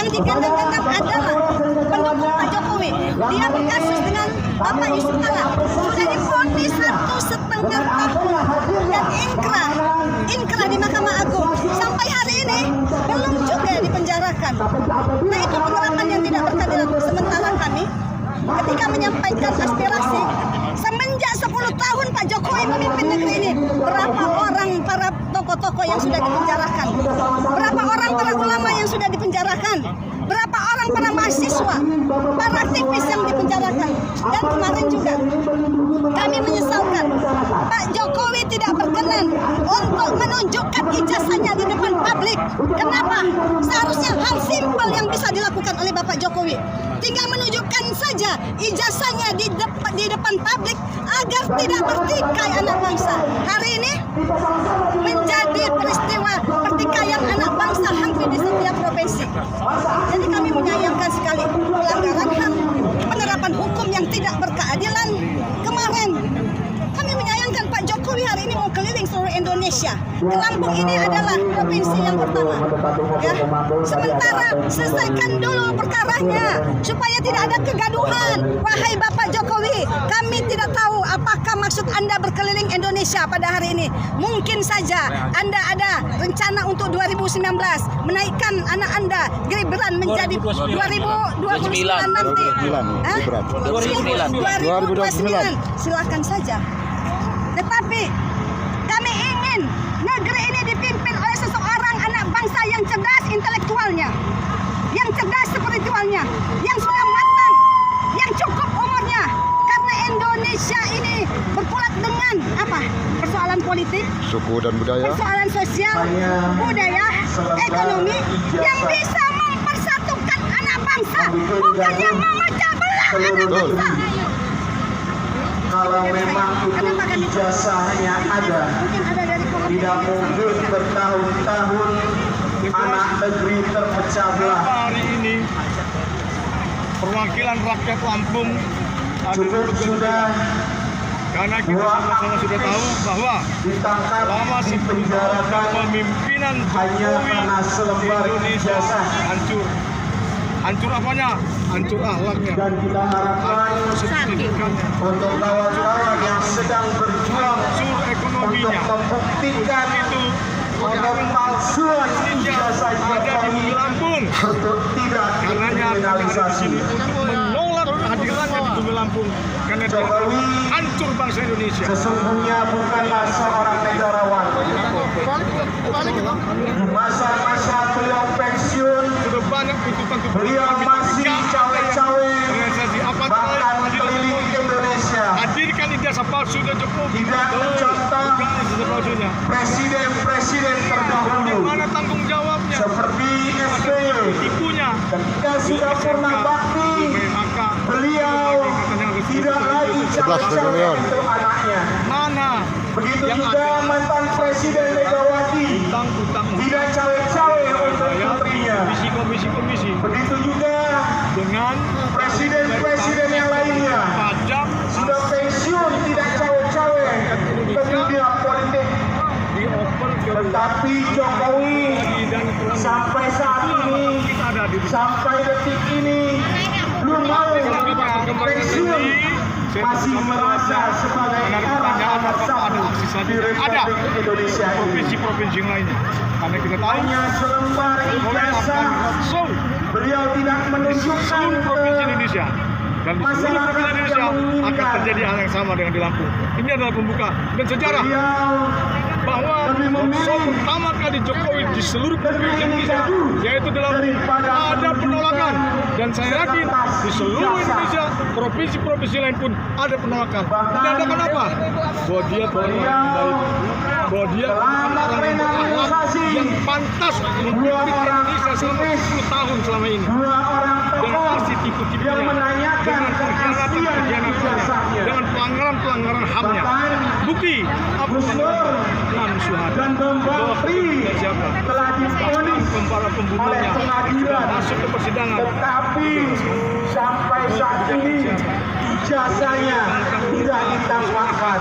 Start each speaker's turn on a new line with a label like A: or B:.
A: Yang digandang-gandang adalah pendukung Pak Jokowi. Dia berkasus dengan Bapak Yusuf Kala. Sudah divonis 1,5 tahun dan inkrah di Mahkamah Agung. Sampai hari ini belum juga dipenjarakan. Nah, itu penerapan yang tidak berkeadilan. Sementara kami ketika menyampaikan aspirasi, semenjak 10 tahun Pak Jokowi memimpin negeri ini, berapa orang para tokoh-tokoh yang sudah dipenjarakan, berapa orang para ulama yang sudah dipenjarakan, berapa orang para mahasiswa, para aktivis yang dipenjarakan. Dan kemarin juga kami menyesalkan Pak Jokowi tidak berkenan untuk menunjukkan ijazahnya di depan publik. Kenapa? Seharusnya hal simpel yang bisa dilakukan oleh Bapak Jokowi, tinggal menunjukkan saja ijazahnya di depan publik agar tidak bertikai anak bangsa. Hari ini menjadi peristiwa pertikaian anak bangsa hampir di setiap provinsi. Jadi kami menyayangkan sekali pelanggaran HAM, penerapan hukum yang tidak berkeadilan kemarin. Kami menyayangkan Pak Jokowi hari ini mau keliling seluruh Indonesia. Ke Lampung ini adalah provinsi yang pertama. Ya, sementara selesaikan dulu perkaranya supaya tidak ada kegaduhan. Wahai Bapak Jokowi, kami tidak tahu apakah maksud Anda berkeliling Indonesia pada hari ini. Mungkin saja Anda ada rencana untuk 2019 menaikkan anak Anda Gibran menjadi 2029 nanti. 2029. Silakan saja. Tetapi kami ingin negeri ini dipimpin oleh seseorang anak bangsa yang cerdas intelektualnya, yang cerdas spiritualnya, yang sudah matang, yang cukup umurnya. Karena Indonesia ini berkulat dengan apa? Persoalan politik,
B: suku dan budaya,
A: persoalan sosial, budaya, ekonomi yang bisa mempersatukan anak bangsa, bukan yang memecah belah anak bangsa.
C: Kalau memang itu ijazahnya ada, tidak mungkin bertahun-tahun anak negeri terpecah belah.
D: Hari ini perwakilan rakyat Lampung
C: Cukup sudah
D: karena kita sama-sama sudah tahu bahwa
C: ditangkap,
D: lama
C: dipenjarakan
D: kepemimpinan
C: hanya
D: Jokowi
C: karena selembar
D: Indonesia
C: ijazah.
D: hancur apanya? Hancur akhlaknya.
C: Dan kita harapkan untuk kawan-kawan yang sedang berjuang
D: Hancur
C: untuk
D: ekonominya.
C: membuktikan
D: Itu
C: kepalsuan ijazah
D: ada di
C: Jokowi
D: Lampung.
C: untuk tidak
D: Karenanya kami ada di
C: dikriminalisasi.
D: sini untuk menolak kehadirannya di Bumi Lampung karena dia
C: Jokowi
D: hancur bangsa Indonesia.
C: sesungguhnya bukanlah seorang negarawan. Di masa-masa beliau pensiun,
D: Sudah banyak tuntutan
C: beliau masih cawe-cawe
D: organisasi apa
C: bahkan keliling Indonesia.
D: hadirkan ijazah palsu dan Jokowi.
C: Tidak mencontoh
D: Bukan ijazah palsunya.
C: presiden-presiden terdahulu
D: Mana tanggung jawabnya?
C: seperti SBY.
D: Tipunya.
C: Ketika sudah pernah bakti,
D: Maka
C: beliau tidak lagi cawe-cawe untuk anaknya.
D: mana
C: Begitu
D: yang
C: juga
D: ada
C: mantan Presiden Megawati
D: utang-utang
C: tidak cawe-cawe untuk putrinya.
D: komisi.
C: Begitu juga
D: Dengan
C: presiden-presiden yang lainnya
D: pajak
C: sudah pensiun tidak cawe-cawe ke dunia politik.
D: dioper ke
C: Tetapi Jokowi
D: dan
C: sampai saat ini,
D: kita ada di
C: sampai detik ini belum mau pensiun, masih merasa sebagai anak bangsa di Republik Indonesia ini.
D: provinsi-provinsi yang lainnya. Karena kita tahu
C: Hanya selembar ijazah, beliau tidak menunjukkan
D: seluruh provinsi Indonesia dan di seluruh
C: masyarakat
D: provinsi Indonesia
C: yang
D: akan
C: menginginkan.
D: terjadi hal yang sama dengan di Lampung. Ini adalah pembuka dan sejarah
C: Beliau
D: bahwa
C: lebih memilih
D: sosok pertama kali Jokowi di seluruh provinsi Indonesia yaitu di Lampung
C: daripada
D: ada penolakan, dan saya yakin di seluruh
C: ijazah.
D: Indonesia provinsi-provinsi lain pun ada penolakan.
C: Bahkan
D: Menandakan apa? Bahwa dia bukan orang yang baik, bahwa dia bukan
C: telah
D: orang yang berakhlak,
C: mengkriminalisasi
D: yang pantas memimpin
C: orang
D: Indonesia selama
C: aktivis,
D: 10 tahun selama ini.
C: dua orang
D: Dan
C: tokoh
D: pasti tipu-tipunya
C: yang menanyakan
D: dengan
C: keaslian ijazahnya.
D: dengan pelanggaran-pelanggaran HAM-nya.
C: Bahkan
D: Bukti apa
C: Gus Nur
D: 6 syuhada.
C: dan Bang Bakri
D: Siapa?
C: telah divonis
D: Para
C: oleh
D: pembunuhnya
C: pengadilan,
D: masuk ke persidangan.
C: tetapi sampai saat ini ijazahnya tidak ditampakkan.